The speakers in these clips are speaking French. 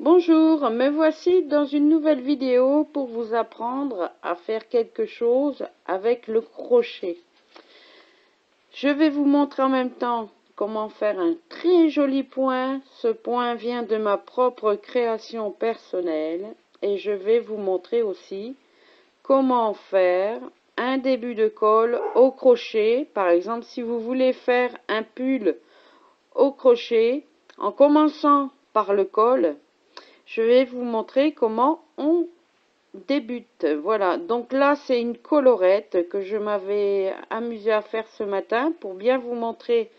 Bonjour, me voici dans une nouvelle vidéo pour vous apprendre à faire quelque chose avec le crochet. Je vais vous montrer en même temps comment faire un très joli point. Ce point vient de ma propre création personnelle et je vais vous montrer aussi comment faire un début de col au crochet. Par exemple, si vous voulez faire un pull au crochet, en commençant par le col, je vais vous montrer comment on débute. Voilà, donc là c'est une collerette que je m'avais amusé à faire ce matin pour bien vous montrer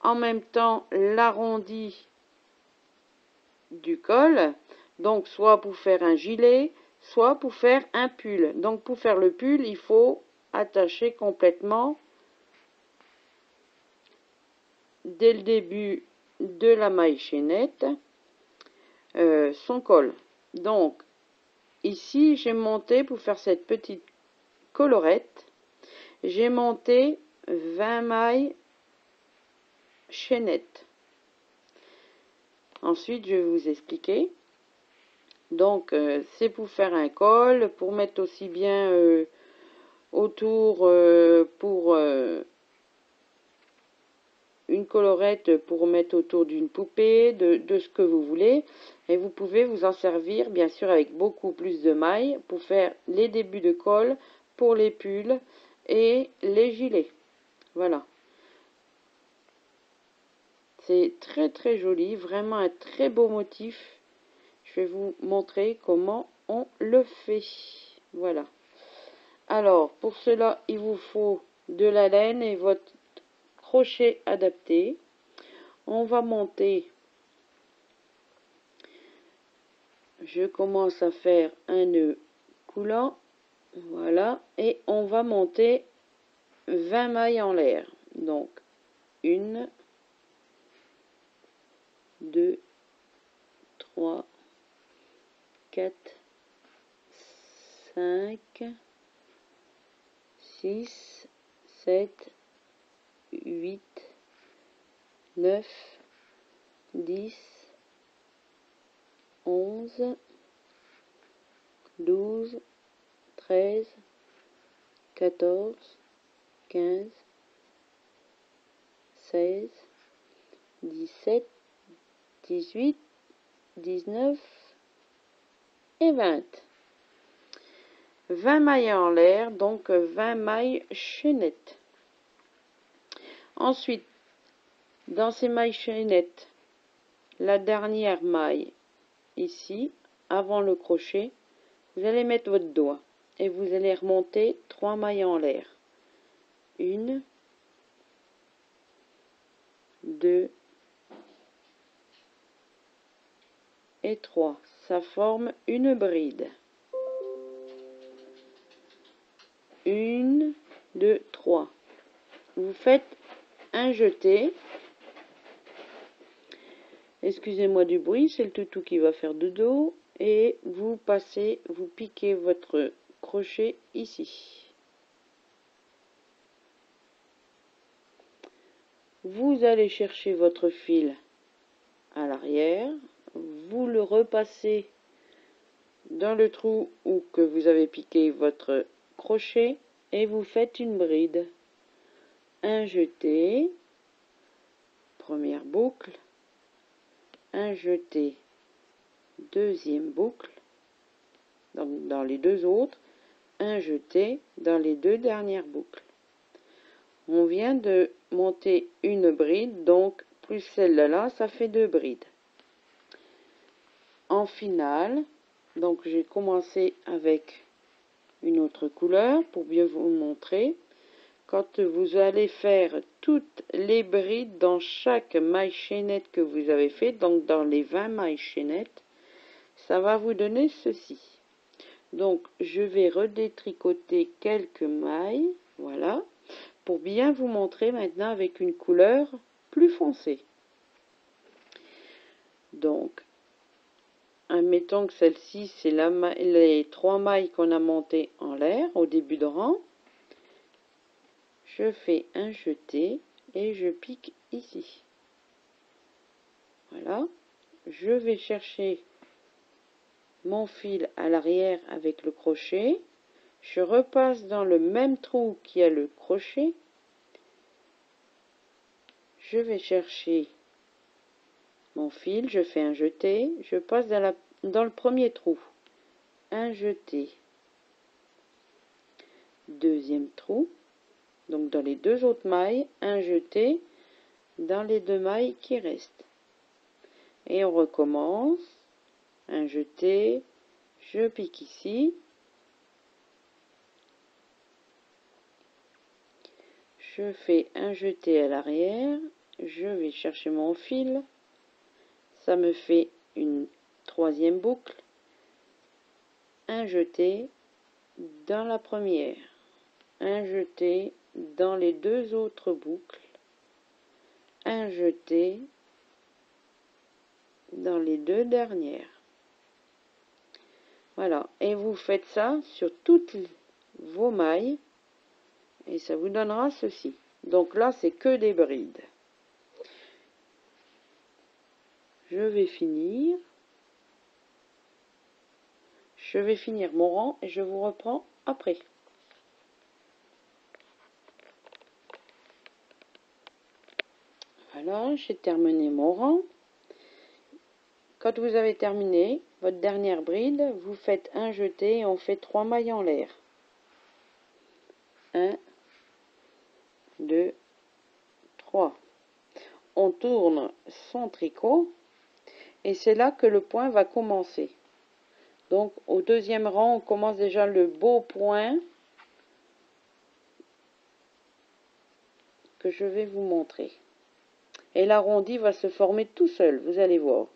en même temps l'arrondi du col. Donc soit pour faire un gilet, soit pour faire un pull. Donc pour faire le pull, il faut attacher complètement dès le début de la maille chaînette son col. Donc ici, j'ai monté, pour faire cette petite collerette, j'ai monté 20 mailles chaînettes. Ensuite, je vais vous expliquer. Donc, c'est pour faire un col, pour mettre aussi bien autour, pour une collerette, pour mettre autour d'une poupée, de ce que vous voulez. Et vous pouvez vous en servir, bien sûr, avec beaucoup plus de mailles, pour faire les débuts de col, pour les pulls et les gilets. Voilà. C'est très très joli, vraiment un très beau motif. Je vais vous montrer comment on le fait. Voilà. Alors, pour cela, il vous faut de la laine et votre crochet adapté. On va monter. Je commence à faire un nœud coulant. Voilà. Et on va monter 20 mailles en l'air. Donc, 1, 2, 3, 4, 5, 6, 7, 8, 9, 10, 11, 12, 13, 14, 15, 16, 17, 18, 19 et 20. 20 mailles en l'air, donc 20 mailles chaînettes. Ensuite, dans ces mailles chaînettes, la dernière maille ici, avant le crochet, vous allez mettre votre doigt et vous allez remonter 3 mailles en l'air. 1, 2 et 3. Ça forme une bride. 1, 2, 3. Vous faites un jeté. Excusez-moi du bruit, c'est le toutou qui va faire dodo. Et vous passez, vous piquez votre crochet ici. Vous allez chercher votre fil à l'arrière. Vous le repassez dans le trou où que vous avez piqué votre crochet et vous faites une bride. Un jeté, première boucle, un jeté, deuxième boucle, donc dans les deux autres, un jeté dans les deux dernières boucles. On vient de monter une bride, donc plus celle-là, ça fait 2 brides. En finale, donc j'ai commencé avec une autre couleur pour bien vous montrer. Quand vous allez faire toutes les brides dans chaque maille chaînette que vous avez fait, donc dans les 20 mailles chaînettes, ça va vous donner ceci. Donc je vais redétricoter quelques mailles, voilà, pour bien vous montrer maintenant avec une couleur plus foncée. Donc, admettons que celle-ci, c'est les 3 mailles qu'on a montées en l'air au début de rang. Je fais un jeté et je pique ici. Voilà. Je vais chercher mon fil à l'arrière avec le crochet, je repasse dans le même trou qui a le crochet, je vais chercher mon fil, je fais un jeté, je passe dans le premier trou, un jeté, deuxième trou, donc dans les deux autres mailles, un jeté dans les deux mailles qui restent. Et on recommence, un jeté, je pique ici, je fais un jeté à l'arrière, je vais chercher mon fil, ça me fait une troisième boucle, un jeté dans la première, un jeté dans les deux autres boucles, un jeté dans les deux dernières. Voilà, et vous faites ça sur toutes vos mailles et ça vous donnera ceci. Donc là, c'est que des brides. Je vais finir. Je vais finir mon rang et je vous reprends après. Voilà, j'ai terminé mon rang. Quand vous avez terminé votre dernière bride, vous faites un jeté et on fait 3 mailles en l'air. 1, 2, 3. On tourne son tricot et c'est là que le point va commencer. Donc au deuxième rang, on commence déjà le beau point que je vais vous montrer. Et l'arrondi va se former tout seul, vous allez voir.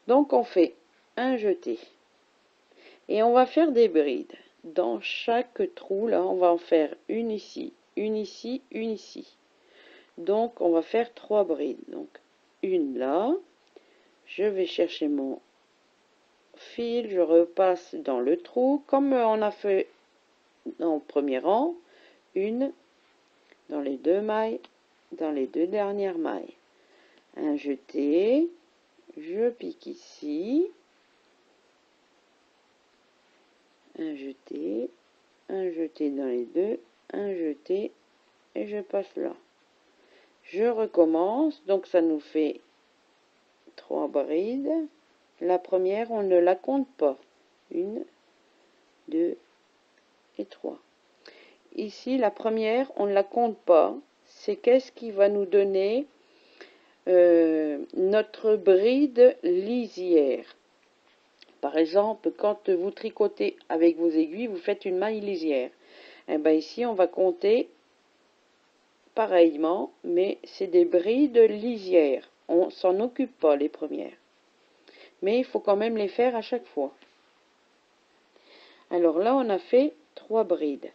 Donc on fait un jeté et on va faire des brides. Dans chaque trou, là, on va en faire une ici, une ici, une ici. Donc on va faire 3 brides. Donc une là, je vais chercher mon fil, je repasse dans le trou, comme on a fait dans le premier rang, une dans les deux mailles, dans les deux dernières mailles. Un jeté, je pique ici, un jeté dans les deux, un jeté et je passe là. Je recommence, donc ça nous fait 3 brides. La première, on ne la compte pas. 1, 2 et 3. Ici, la première, on ne la compte pas. C'est qu'est-ce qui va nous donner notre bride lisière. Par exemple, quand vous tricotez avec vos aiguilles, vous faites une maille lisière. Et bien ici, on va compter pareillement, mais c'est des brides lisières. On s'en occupe pas les premières. Mais il faut quand même les faire à chaque fois. Alors là, on a fait 3 brides.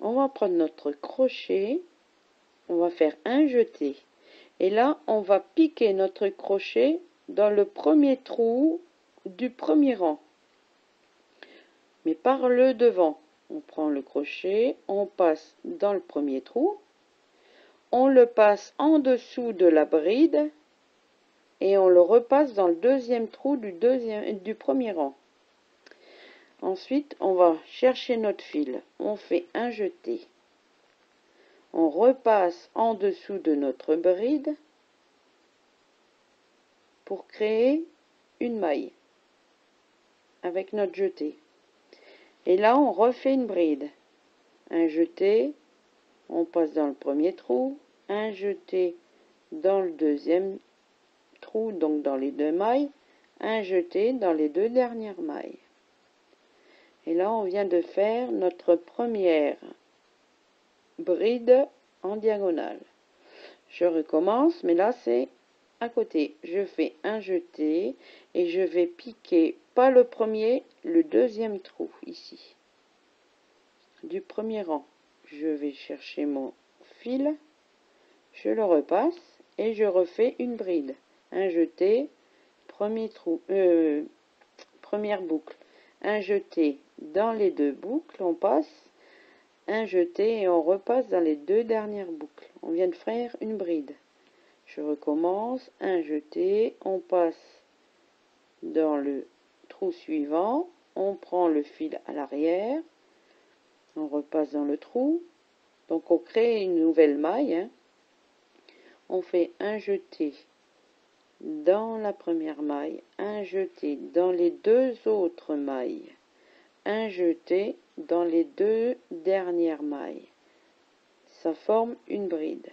On va prendre notre crochet, on va faire un jeté. Et là, on va piquer notre crochet dans le premier trou du premier rang. Mais par le devant. On prend le crochet, on passe dans le premier trou, on le passe en dessous de la bride et on le repasse dans le deuxième trou du premier rang. Ensuite, on va chercher notre fil, on fait un jeté, on repasse en dessous de notre bride pour créer une maille avec notre jeté. Et là, on refait une bride. Un jeté, on passe dans le premier trou, un jeté dans le deuxième trou, donc dans les deux mailles, un jeté dans les deux dernières mailles. Et là, on vient de faire notre première bride en diagonale. Je recommence, mais là, c'est à côté. Je fais un jeté et je vais piquer, pas le premier, le deuxième trou, ici, du premier rang. Je vais chercher mon fil, je le repasse et je refais une bride. Un jeté, premier trou, première boucle. Un jeté dans les deux boucles, on passe, un jeté et on repasse dans les deux dernières boucles. On vient de faire une bride. Je recommence, un jeté, on passe dans le trou suivant, on prend le fil à l'arrière, on repasse dans le trou, donc on crée une nouvelle maille, hein. On fait un jeté dans la première maille, un jeté dans les deux autres mailles, un jeté dans les deux dernières mailles. Ça forme une bride.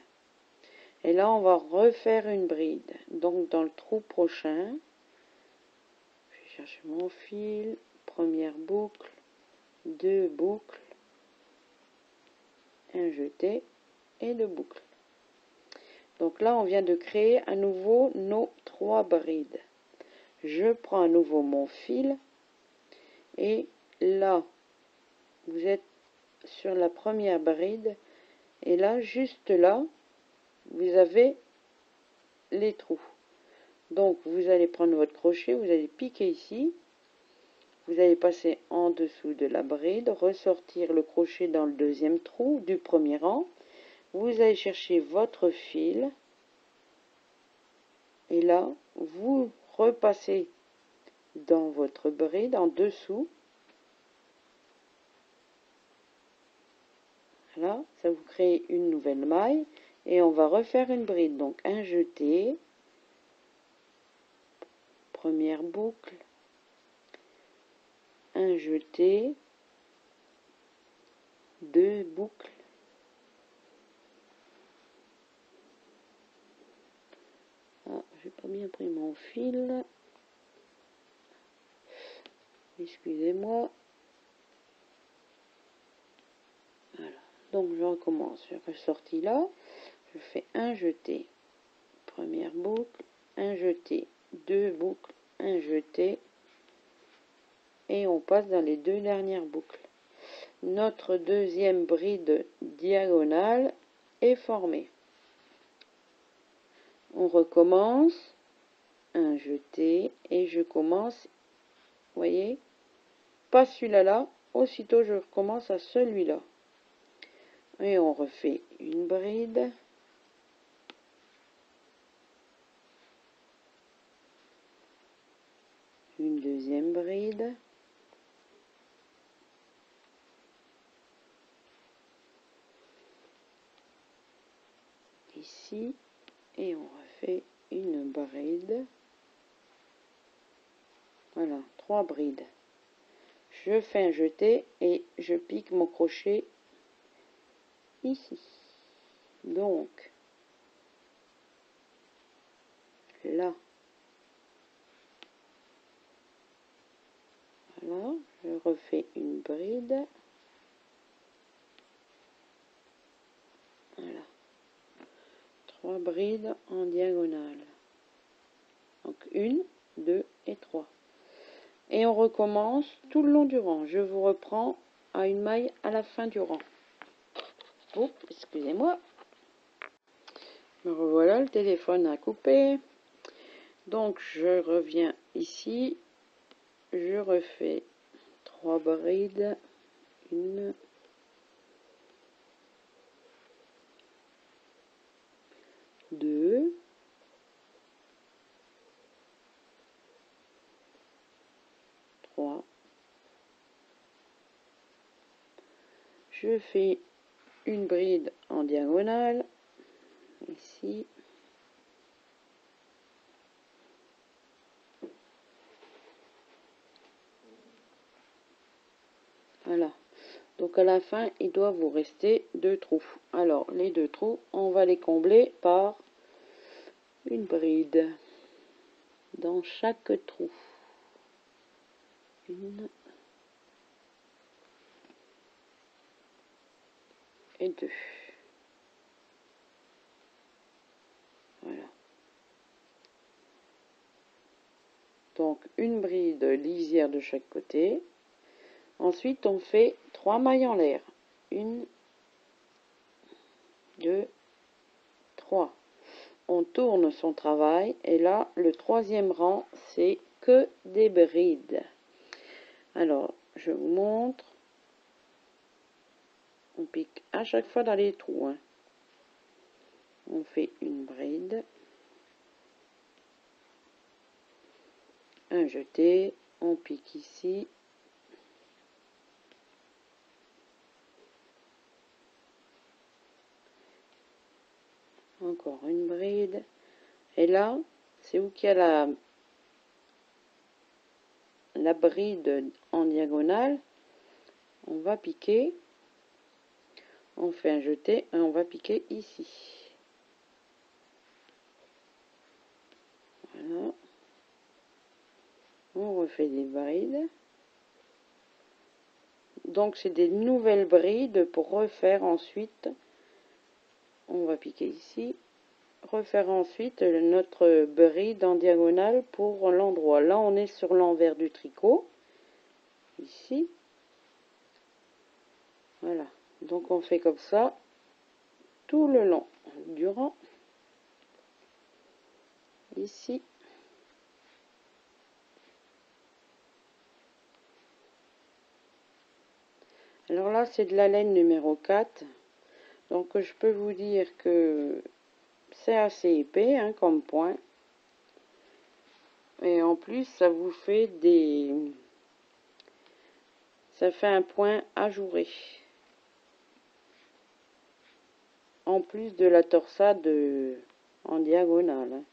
Et là, on va refaire une bride. Donc, dans le trou prochain, je vais chercher mon fil, première boucle, deux boucles, un jeté et deux boucles. Donc là, on vient de créer à nouveau nos 3 brides. Je prends à nouveau mon fil et là, vous êtes sur la première bride et là, juste là, vous avez les trous. Donc, vous allez prendre votre crochet, vous allez piquer ici, vous allez passer en dessous de la bride, ressortir le crochet dans le deuxième trou du premier rang. Vous allez chercher votre fil et là, vous repassez dans votre bride en dessous. Voilà, ça vous crée une nouvelle maille et on va refaire une bride. Donc un jeté, première boucle, un jeté, deux boucles, ah, j'ai pas bien pris mon fil, excusez-moi. Voilà, donc je recommence, je ressortis là, je fais un jeté, première boucle, un jeté, deux boucles, un jeté, et on passe dans les deux dernières boucles. Notre deuxième bride diagonale est formée. On recommence, un jeté, et je commence, vous voyez, pas celui-là là, aussitôt je recommence à celui-là. Et on refait une bride. Une deuxième bride. Ici. Et on refait une bride. Voilà, 3 brides. Je fais un jeté et je pique mon crochet ici. Donc, là. Voilà, je refais une bride. Voilà. 3 brides en diagonale. Donc 1, 2 et 3. Et on recommence tout le long du rang. Je vous reprends à une maille à la fin du rang. Oups, excusez-moi. Me revoilà, le téléphone a coupé. Donc je reviens ici. Je refais 3 brides. 1, 2, 3. Je fais une bride en diagonale. Ici. Voilà. Donc à la fin, il doit vous rester 2 trous. Alors, les 2 trous, on va les combler par une bride dans chaque trou. 1 et 2. Voilà. Donc une bride lisière de chaque côté. Ensuite, on fait 3 mailles en l'air. 1, 2, 3. On tourne son travail et là, le 3e rang, c'est que des brides. Alors, je vous montre. On pique à chaque fois dans les trous. Hein. On fait une bride. un jeté, on pique ici. Encore une bride. Et là, c'est où qu'il y a la bride en diagonale. On va piquer. On fait un jeté et on va piquer ici. Voilà. On refait des brides. Donc c'est des nouvelles brides pour refaire ensuite. On va piquer ici. Refaire ensuite notre bride en diagonale pour l'endroit. Là on est sur l'envers du tricot. Ici. Voilà. Donc on fait comme ça tout le long. Durant. Ici. Alors là, c'est de la laine numéro 4. Donc, je peux vous dire que c'est assez épais hein, comme point. Et en plus, ça vous fait des... Ça fait un point ajouré. En plus de la torsade en diagonale. Hein.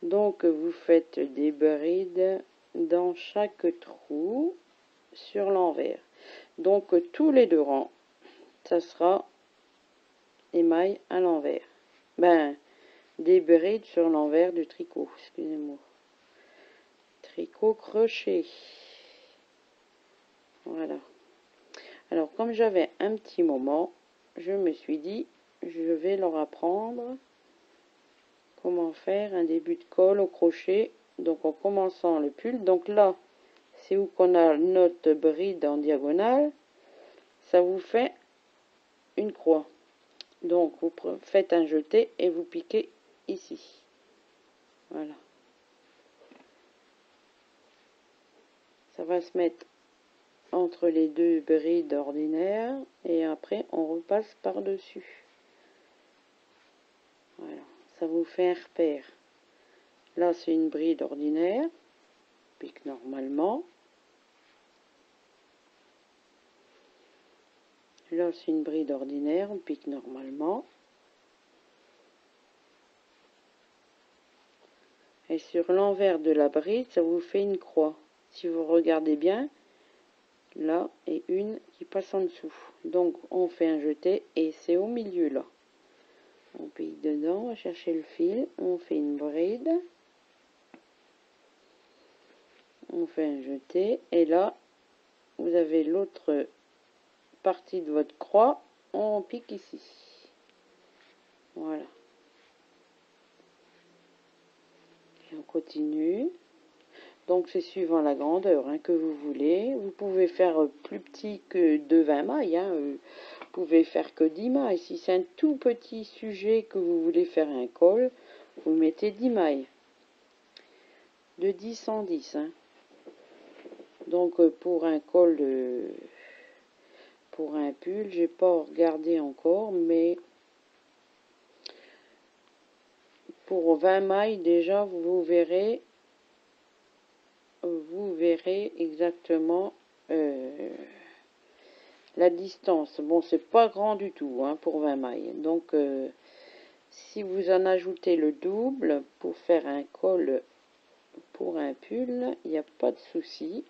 Donc, vous faites des brides dans chaque trou sur l'envers. Donc, tous les 2 rangs, ça sera émail à l'envers. Ben, des brides sur l'envers du tricot, excusez-moi. Tricot crochet. Voilà. Alors, comme j'avais un petit moment, je me suis dit, je vais leur apprendre comment faire un début de col au crochet. Donc, en commençant le pull. Donc là, c'est où qu'on a notre bride en diagonale. Ça vous fait une croix. Donc, vous faites un jeté et vous piquez ici. Voilà. Ça va se mettre entre les 2 brides ordinaires et après on repasse par dessus. Voilà, ça vous fait un repère. Là c'est une bride ordinaire, pique normalement. Là c'est une bride ordinaire, on pique normalement. Et sur l'envers de la bride, ça vous fait une croix. Si vous regardez bien, là et une qui passe en dessous. Donc on fait un jeté et c'est au milieu là. On pique dedans, on va chercher le fil, on fait une bride. On fait un jeté et là vous avez l'autre partie de votre croix, on pique ici. Voilà. Et on continue. Donc c'est suivant la grandeur hein, que vous voulez. Vous pouvez faire plus petit que de 20 mailles. Hein. Vous pouvez faire que 10 mailles. Si c'est un tout petit sujet que vous voulez faire un col, vous mettez 10 mailles. De 10 en 10. Hein. Donc pour un col, pour un pull, j'ai pas regardé encore, mais pour 20 mailles déjà, vous verrez exactement la distance. Bon, c'est pas grand du tout hein, pour 20 mailles. Donc, si vous en ajoutez le double pour faire un col pour un pull, il n'y a pas de souci.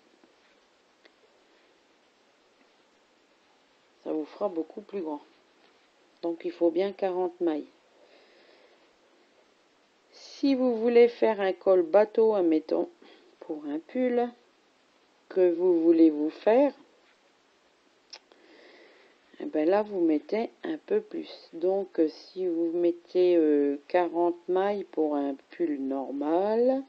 Ça vous fera beaucoup plus grand. Donc, il faut bien 40 mailles. Si vous voulez faire un col bateau, admettons, pour un pull que vous voulez vous faire, et bien là vous mettez un peu plus. Donc si vous mettez 40 mailles pour un pull normal,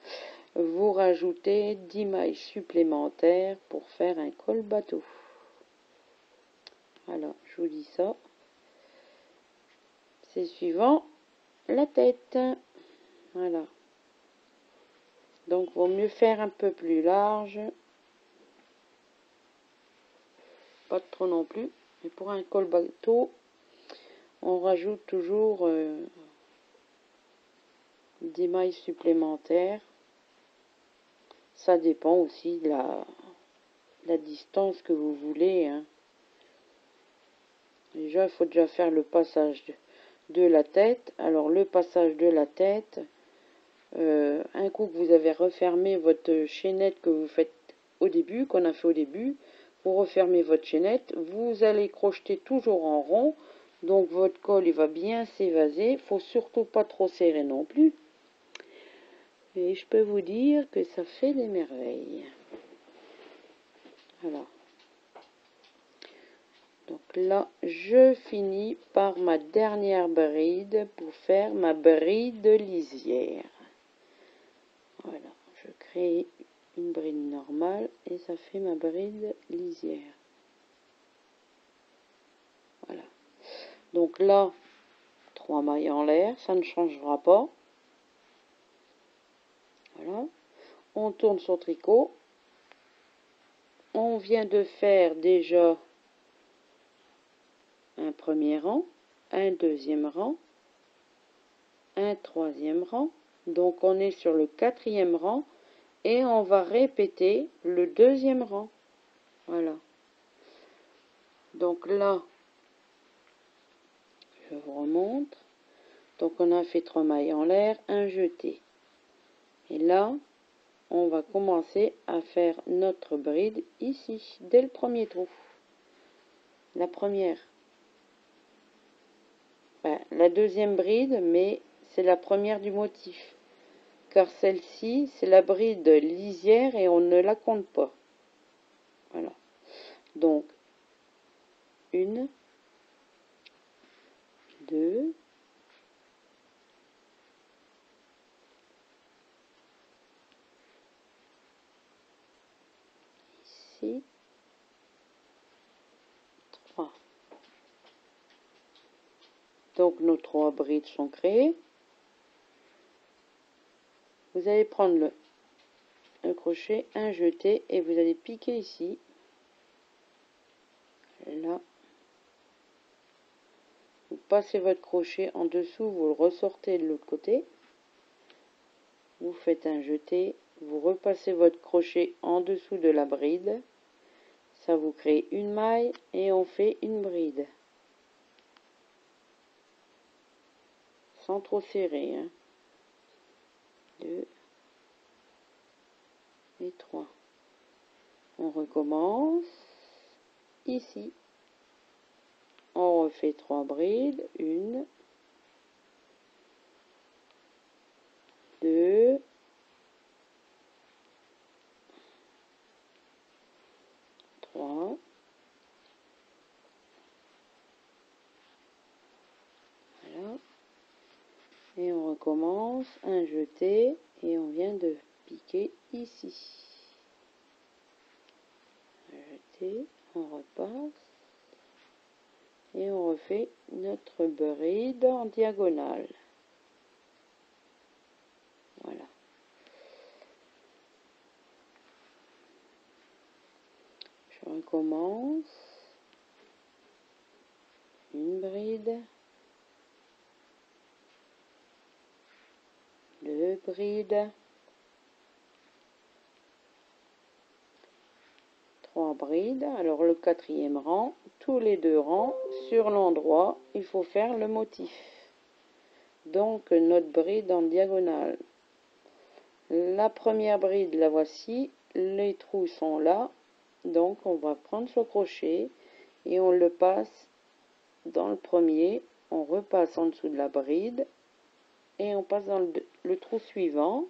vous rajoutez 10 mailles supplémentaires pour faire un col bateau. Voilà, je vous dis ça. C'est suivant la tête. Voilà. Donc vaut mieux faire un peu plus large. Pas trop non plus. Et pour un col bateau, on rajoute toujours 10 mailles supplémentaires. Ça dépend aussi de la distance que vous voulez, hein. Déjà, il faut déjà faire le passage de la tête. Alors, le passage de la tête, un coup que vous avez refermé votre chaînette que vous faites au début, qu'on a fait au début, vous refermez votre chaînette, vous allez crocheter toujours en rond, donc votre col il va bien s'évaser, il faut surtout pas trop serrer non plus, et je peux vous dire que ça fait des merveilles. Voilà. Donc là, je finis par ma dernière bride pour faire ma bride lisière. Voilà, je crée une bride normale et ça fait ma bride lisière. Voilà. Donc là, 3 mailles en l'air, ça ne changera pas. Voilà. On tourne son tricot. On vient de faire déjà un premier rang, un deuxième rang, un troisième rang. Donc on est sur le 4e rang et on va répéter le 2e rang. Voilà. Donc là, je vous remontre. Donc on a fait 3 mailles en l'air, un jeté. Et là, on va commencer à faire notre bride ici, dès le premier trou. La première. La deuxième bride, mais c'est la première du motif. Car celle-ci, c'est la bride lisière et on ne la compte pas. Voilà. Donc, 1, 2, 6, 3. Donc, nos 3 brides sont créées. Vous allez prendre un crochet, un jeté, et vous allez piquer ici. Là. Vous passez votre crochet en dessous, vous le ressortez de l'autre côté. Vous faites un jeté, vous repassez votre crochet en dessous de la bride. Ça vous crée une maille et on fait une bride. Sans trop serrer. 2 et 3. On recommence. Ici. On refait 3 brides. 1, 2, 3. Voilà. Et on recommence. Un jeté. Et on vient de piquer ici. Jeté. On repasse. Et on refait notre bride en diagonale. Voilà. Je recommence. Une bride. 2 brides. 3 brides. Alors le 4e rang, tous les 2 rangs, sur l'endroit, il faut faire le motif. Donc notre bride en diagonale. La première bride, la voici. Les trous sont là. Donc on va prendre ce crochet et on le passe dans le premier. On repasse en dessous de la bride et on passe dans le trou suivant.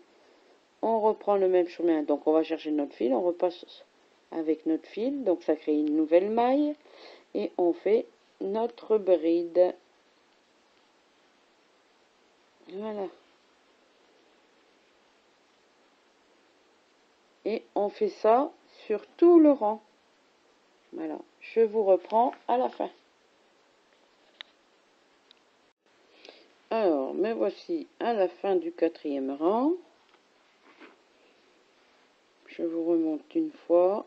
On reprend le même chemin. Donc on va chercher notre fil. On repasse avec notre fil, donc ça crée une nouvelle maille et on fait notre bride. Voilà. Et on fait ça sur tout le rang. Voilà. Je vous reprends à la fin. Alors, me voici à la fin du 4e rang. Je vous remonte une fois.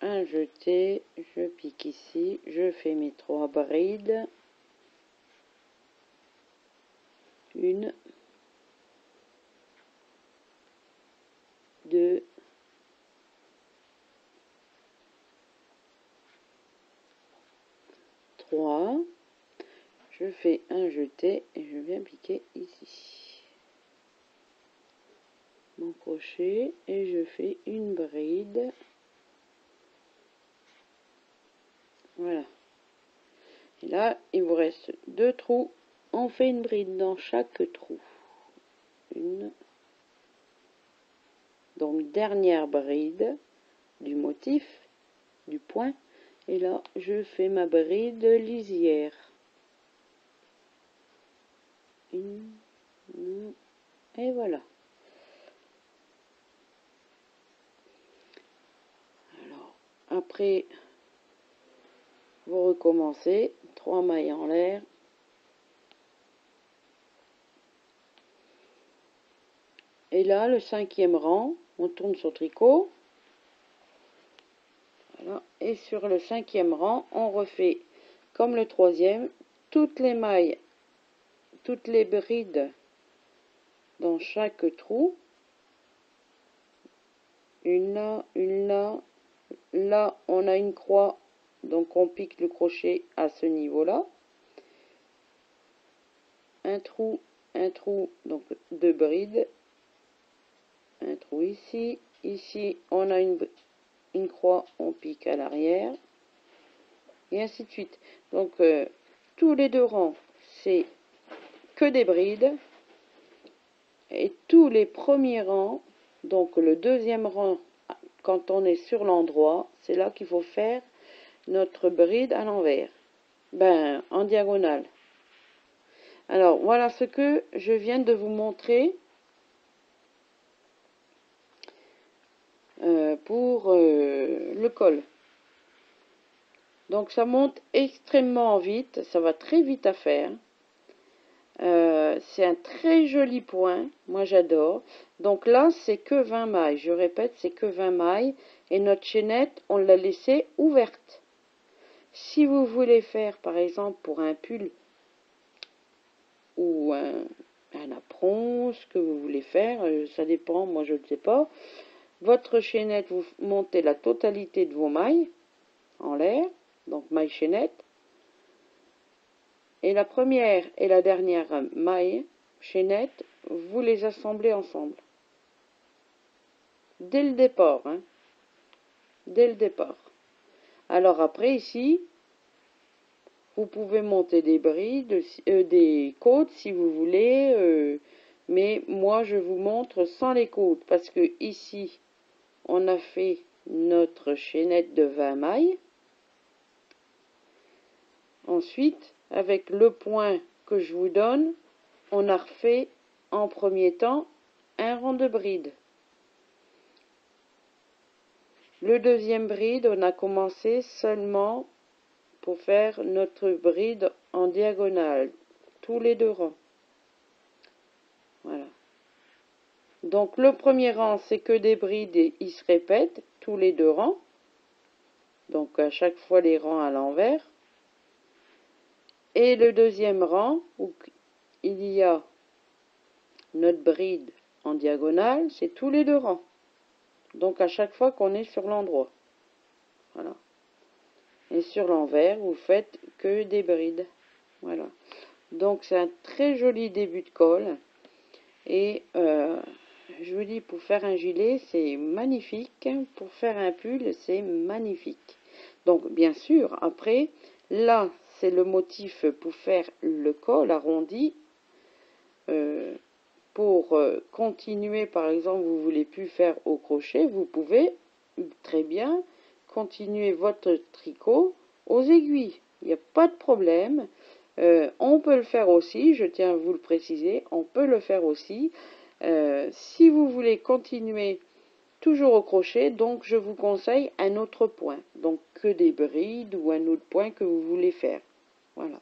Un jeté, je pique ici, je fais mes 3 brides. 1, je fais un jeté et je viens piquer ici mon crochet et je fais une bride. Voilà. Et là, il vous reste 2 trous. On fait une bride dans chaque trou. Une. Donc, dernière bride du motif, du point. Et là, je fais ma bride lisière. Une. Et voilà. Alors, après, vous recommencez. 3 mailles en l'air. Et là, le 5e rang, on tourne sur tricot. Voilà. Et sur le 5e rang, on refait comme le 3e, toutes les mailles, toutes les brides dans chaque trou. Une là, une là. Là, on a une croix, donc on pique le crochet à ce niveau-là. Un trou, donc 2 brides. Un trou ici. Ici, on a une croix, on pique à l'arrière. Et ainsi de suite. Donc, tous les 2 rangs, c'est que des brides. Et tous les premiers rangs, donc le 2e rang, quand on est sur l'endroit, c'est là qu'il faut faire notre bride à l'envers. Ben, en diagonale. Alors, voilà ce que je viens de vous montrer pour le col. Donc, ça monte extrêmement vite, ça va très vite à faire. C'est un très joli point, moi j'adore. Donc là, c'est que 20 mailles, je répète, c'est que 20 mailles. Et notre chaînette, on l'a laissée ouverte. Si vous voulez faire, par exemple, pour un pull ou un apron, ce que vous voulez faire, ça dépend, moi je ne sais pas. Votre chaînette, vous montez la totalité de vos mailles en l'air, donc maille chaînette. Et la première et la dernière maille chaînette, vous les assemblez ensemble. Dès le départ, hein. Dès le départ. Alors après, ici, vous pouvez monter des brides, des côtes si vous voulez, mais moi je vous montre sans les côtes parce que ici, on a fait notre chaînette de 20 mailles. Ensuite, avec le point que je vous donne, on a refait en premier temps un rang de bride. Le 2e bride, on a commencé seulement pour faire notre bride en diagonale, tous les 2 rangs. Voilà. Donc le premier rang, c'est que des brides et ils se répètent tous les 2 rangs. Donc à chaque fois les rangs à l'envers. Et le 2e rang, où il y a notre bride en diagonale, c'est tous les 2 rangs. Donc à chaque fois qu'on est sur l'endroit. Voilà. Et sur l'envers, vous faites que des brides. Voilà. Donc c'est un très joli début de col. Et je vous dis, pour faire un gilet, c'est magnifique. Pour faire un pull, c'est magnifique. Donc bien sûr, après, là, c'est le motif pour faire le col arrondi. Pour continuer, par exemple, vous ne voulez plus faire au crochet, vous pouvez très bien continuer votre tricot aux aiguilles. Il n'y a pas de problème. On peut le faire aussi, je tiens à vous le préciser, on peut le faire aussi. Si vous voulez continuer toujours au crochet, donc je vous conseille un autre point. Donc que des brides ou un autre point que vous voulez faire. Voilà.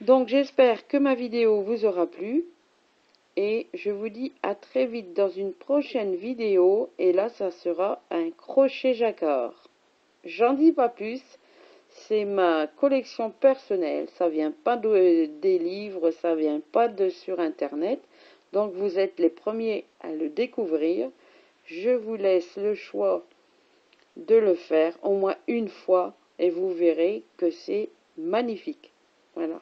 Donc j'espère que ma vidéo vous aura plu. Et je vous dis à très vite dans une prochaine vidéo. Et là, ça sera un crochet jacquard. J'en dis pas plus. C'est ma collection personnelle. Ça vient pas des livres, ça vient pas de sur Internet. Donc vous êtes les premiers à le découvrir. Je vous laisse le choix de le faire au moins une fois. Et vous verrez que c'est magnifique. Voilà.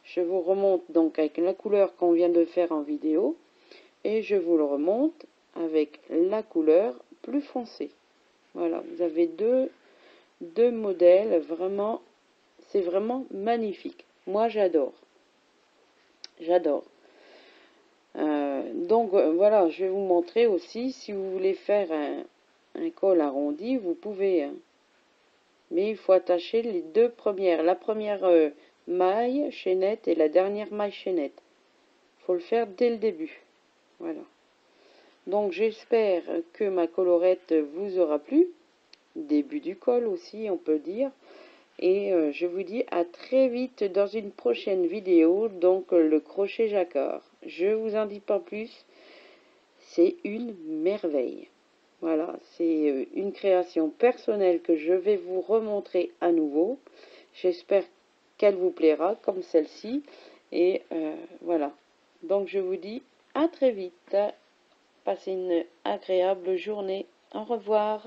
Je vous remonte donc avec la couleur qu'on vient de faire en vidéo. Et je vous le remonte avec la couleur plus foncée. Voilà, vous avez deux modèles, vraiment, c'est vraiment magnifique. Moi, j'adore. J'adore. Donc, voilà, je vais vous montrer aussi, si vous voulez faire un col arrondi, vous pouvez. Hein. Mais il faut attacher les deux premières. La première maille chaînette et la dernière maille chaînette. Il faut le faire dès le début. Voilà. Donc j'espère que ma colorette vous aura plu. Début du col aussi, on peut dire. Et je vous dis à très vite dans une prochaine vidéo, donc le crochet jacquard. Je vous en dis pas plus, c'est une merveille. Voilà, c'est une création personnelle que je vais vous remontrer à nouveau. J'espère qu'elle vous plaira, comme celle-ci. Et voilà, donc je vous dis à très vite. Passez une agréable journée. Au revoir.